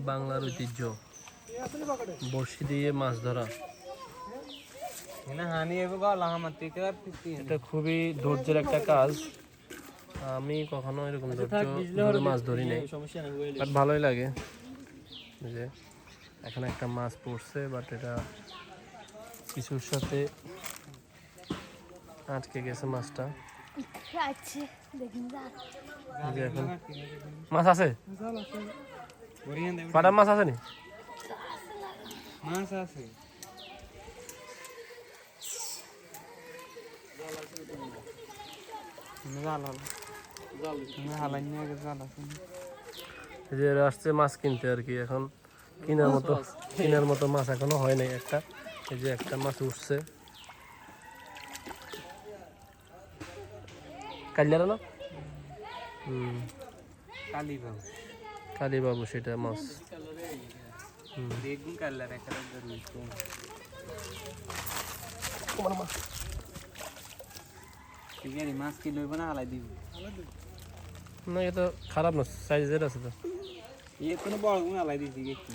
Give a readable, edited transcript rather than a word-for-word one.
বাংলার ঐতিহ্য বড়শি দিয়ে মাছ ধরা, এটা খুবই ধৈর্যের একটা কাজ। আমি কখনো এরকম ধৈর্য মাছ ধরি নাই, বাট ভালোই লাগে। যে এখানে একটা মাছ পড়ছে, বাট এটা কিছুর সাথে আটকে গেছে মাছটা। এখন মাছ আছে, পাটা মাছ আছে নি? মাছ আছে, যে আসছে মাছ কিনতে আর কি। এখন কেনার মতো মাছ এখনো হয় নাই একটা। এই যে একটা মাছ উঠছে, কালিয়ারা না, কালী বাবু সেটা মাছ। বেগুন কালার একটা মাছ কিলো না হালাই দিব না, এটা তো খারাপ না, সাইজের আছে তো। কোনো বড় হালাই দিয়েছি।